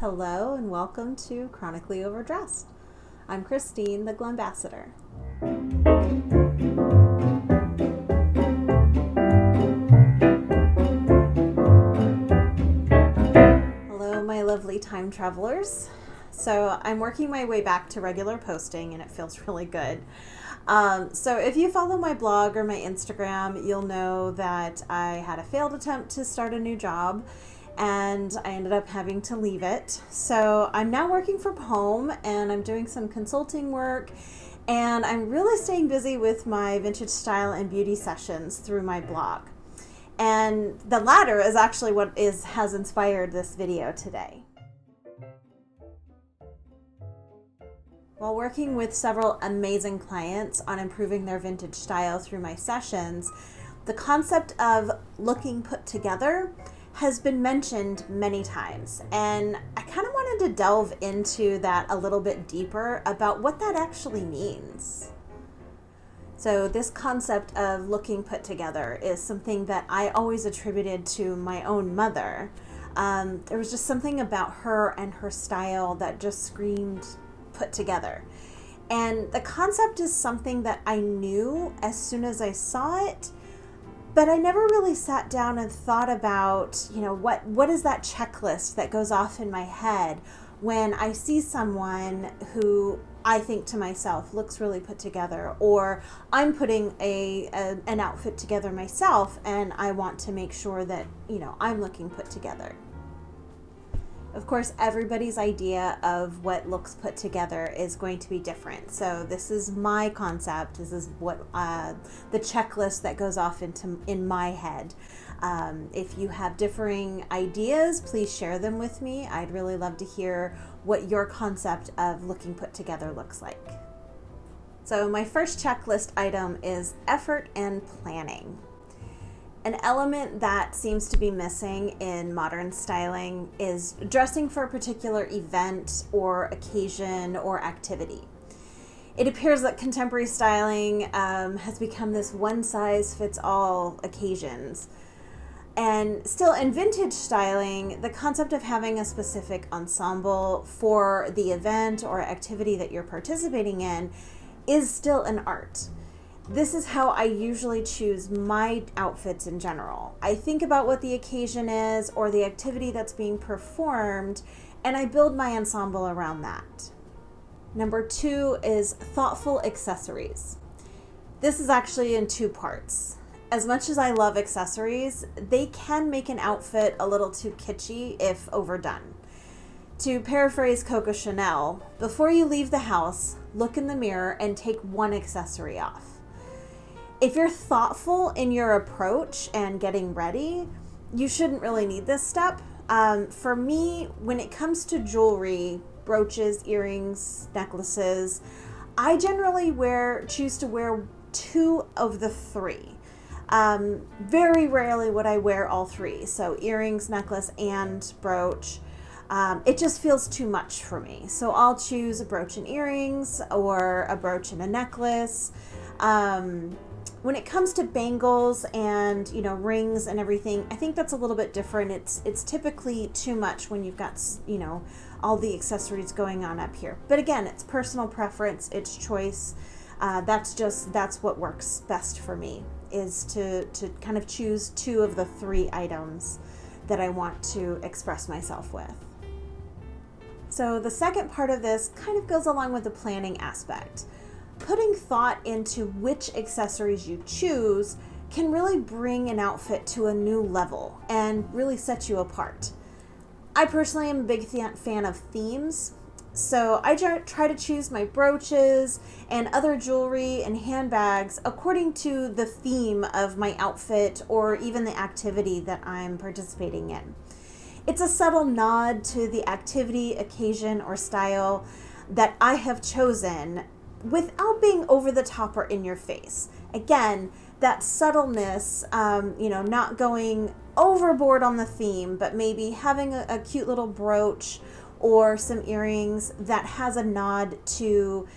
Hello and welcome to Chronically Overdressed. I'm Christine, the Glambassador. Hello, my lovely time travelers. So I'm working my way back to regular posting and it feels really good. So if you follow my blog or my Instagram, you'll know that I had a failed attempt to start a new job and I ended up having to leave it. So I'm now working from home and I'm doing some consulting work and I'm really staying busy with my vintage style and beauty sessions through my blog. And the latter is actually what has inspired this video today. While working with several amazing clients on improving their vintage style through my sessions, the concept of looking put together has been mentioned many times, and I kind of wanted to delve into that a little bit deeper about what that actually means. So this concept of looking put together is something that I always attributed to my own mother. There was just something about her and her style that just screamed put together. And the concept is something that I knew as soon as I saw it, but I never really sat down and thought about, what is that checklist that goes off in my head when I see someone who I think to myself looks really put together, or I'm putting an outfit together myself and I want to make sure that, I'm looking put together. Of course, everybody's idea of what looks put together is going to be different. So this is my concept. This is what the checklist that goes off in my head. If you have differing ideas, please share them with me. I'd really love to hear what your concept of looking put together looks like. So my first checklist item is effort and planning. An element that seems to be missing in modern styling is dressing for a particular event or occasion or activity. It appears that contemporary styling has become this one-size-fits-all occasions. And still, in vintage styling, the concept of having a specific ensemble for the event or activity that you're participating in is still an art. This is how I usually choose my outfits in general. I think about what the occasion is or the activity that's being performed, and I build my ensemble around that. Number 2 is thoughtful accessories. This is actually in 2 parts. As much as I love accessories, they can make an outfit a little too kitschy if overdone. To paraphrase Coco Chanel, before you leave the house, look in the mirror and take one accessory off. If you're thoughtful in your approach and getting ready, you shouldn't really need this step. For me, when it comes to jewelry, brooches, earrings, necklaces, I generally choose to wear 2 of the 3. Very rarely would I wear all 3. So earrings, necklace, and brooch. It just feels too much for me. So I'll choose a brooch and earrings or a brooch and a necklace. When it comes to bangles and, rings and everything, I think that's a little bit different. It's typically too much when you've got, all the accessories going on up here. But again, it's personal preference, it's choice. That's what works best for me, is to kind of choose 2 of the 3 items that I want to express myself with. So the second part of this kind of goes along with the planning aspect. Putting thought into which accessories you choose can really bring an outfit to a new level and really set you apart. I personally am a big fan of themes, so I try to choose my brooches and other jewelry and handbags according to the theme of my outfit or even the activity that I'm participating in. It's a subtle nod to the activity, occasion, or style that I have chosen without being over the top or in your face. Again, that subtleness, not going overboard on the theme, but maybe having a cute little brooch or some earrings that has a nod to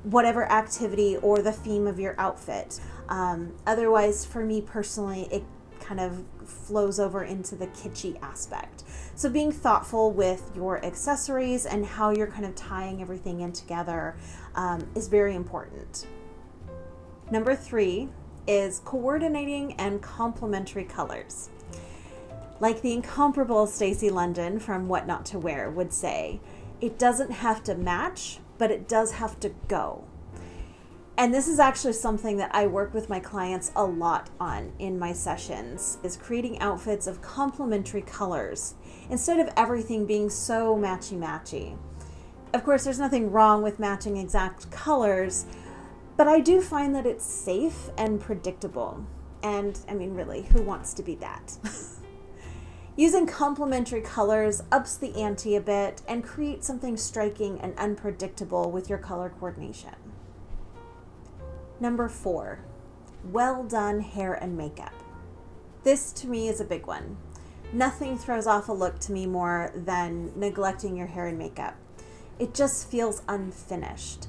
whatever activity or the theme of your outfit. Otherwise, for me personally, it kind of flows over into the kitschy aspect. So being thoughtful with your accessories and how you're kind of tying everything in together is very important. Number 3 is coordinating and complementary colors. Like the incomparable Stacey London from What Not to Wear would say, it doesn't have to match, but it does have to go. And this is actually something that I work with my clients a lot on in my sessions, is creating outfits of complementary colors instead of everything being so matchy-matchy. Of course, there's nothing wrong with matching exact colors, but I do find that it's safe and predictable. And I mean, really, who wants to be that? Using complementary colors ups the ante a bit and creates something striking and unpredictable with your color coordination. Number 4, well done hair and makeup. This to me is a big one. Nothing throws off a look to me more than neglecting your hair and makeup. It just feels unfinished.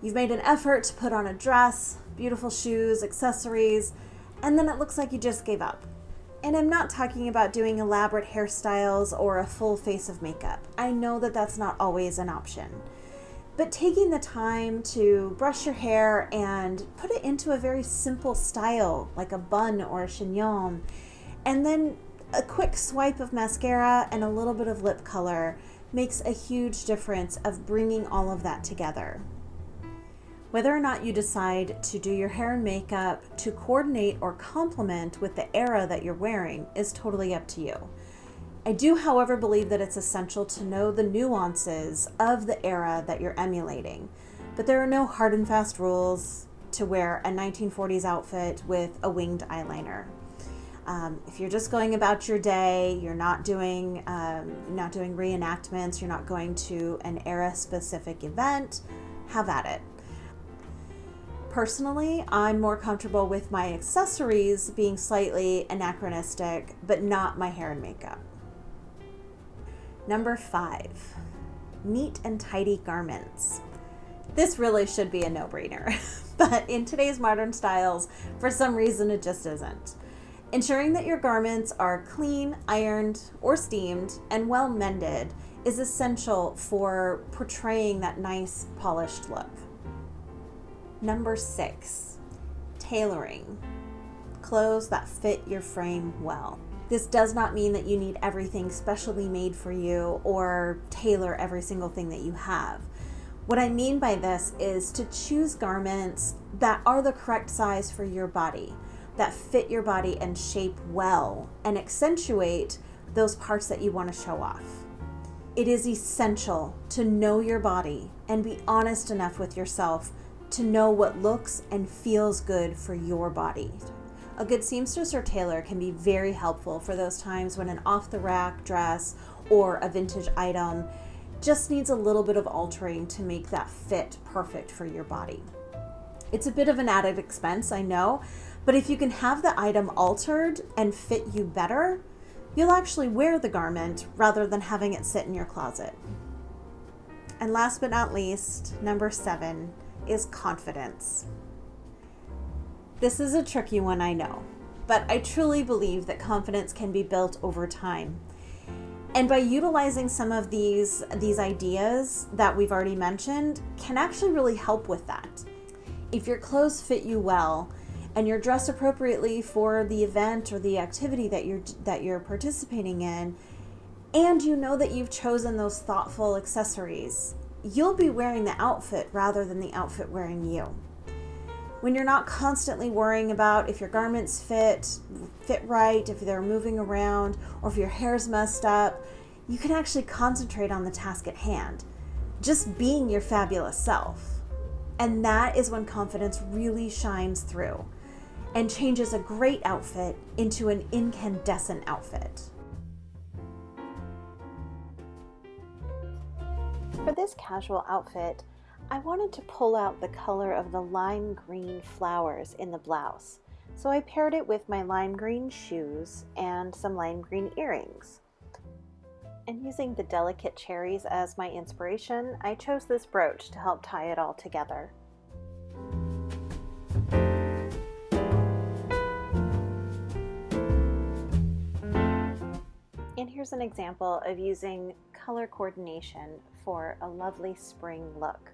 You've made an effort to put on a dress, beautiful shoes, accessories, and then it looks like you just gave up. And I'm not talking about doing elaborate hairstyles or a full face of makeup. I know that that's not always an option. But taking the time to brush your hair and put it into a very simple style, like a bun or a chignon, and then a quick swipe of mascara and a little bit of lip color makes a huge difference of bringing all of that together. Whether or not you decide to do your hair and makeup to coordinate or complement with the era that you're wearing is totally up to you. I do, however, believe that it's essential to know the nuances of the era that you're emulating, but there are no hard and fast rules to wear a 1940s outfit with a winged eyeliner. If you're just going about your day, you're not doing reenactments, you're not going to an era-specific event, have at it. Personally, I'm more comfortable with my accessories being slightly anachronistic, but not my hair and makeup. Number 5, neat and tidy garments. This really should be a no-brainer, but in today's modern styles, for some reason it just isn't. Ensuring that your garments are clean, ironed, or steamed, and well mended is essential for portraying that nice, polished look. Number 6, tailoring. Clothes that fit your frame well. This does not mean that you need everything specially made for you or tailor every single thing that you have. What I mean by this is to choose garments that are the correct size for your body, that fit your body and shape well and accentuate those parts that you want to show off. It is essential to know your body and be honest enough with yourself to know what looks and feels good for your body. A good seamstress or tailor can be very helpful for those times when an off-the-rack dress or a vintage item just needs a little bit of altering to make that fit perfect for your body. It's a bit of an added expense, I know, but if you can have the item altered and fit you better, you'll actually wear the garment rather than having it sit in your closet. And last but not least, number 7 is confidence. This is a tricky one, I know, but I truly believe that confidence can be built over time. And by utilizing some of these ideas that we've already mentioned can actually really help with that. If your clothes fit you well and you're dressed appropriately for the event or the activity that you're participating in, and you know that you've chosen those thoughtful accessories, you'll be wearing the outfit rather than the outfit wearing you. When you're not constantly worrying about if your garments fit right, if they're moving around, or if your hair's messed up, you can actually concentrate on the task at hand, just being your fabulous self. And that is when confidence really shines through and changes a great outfit into an incandescent outfit. For this casual outfit, I wanted to pull out the color of the lime green flowers in the blouse, so I paired it with my lime green shoes and some lime green earrings. And using the delicate cherries as my inspiration, I chose this brooch to help tie it all together. And here's an example of using color coordination for a lovely spring look.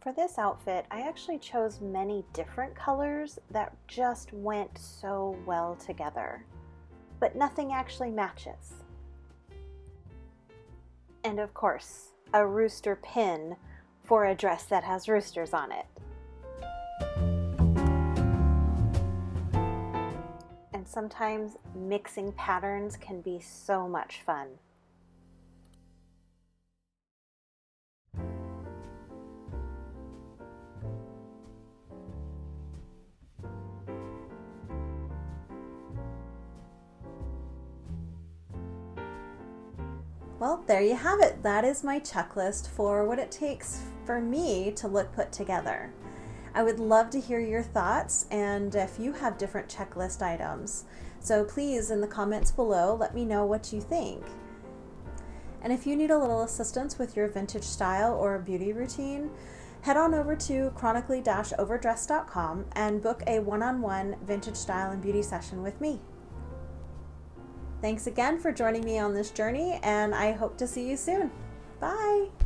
For this outfit, I actually chose many different colors that just went so well together, but nothing actually matches. And of course, a rooster pin for a dress that has roosters on it. And sometimes mixing patterns can be so much fun. Well, there you have it. That is my checklist for what it takes for me to look put together. I would love to hear your thoughts and if you have different checklist items. So please, in the comments below, let me know what you think. And if you need a little assistance with your vintage style or beauty routine, head on over to chronically-overdressed.com and book a one-on-one vintage style and beauty session with me. Thanks again for joining me on this journey, and I hope to see you soon. Bye!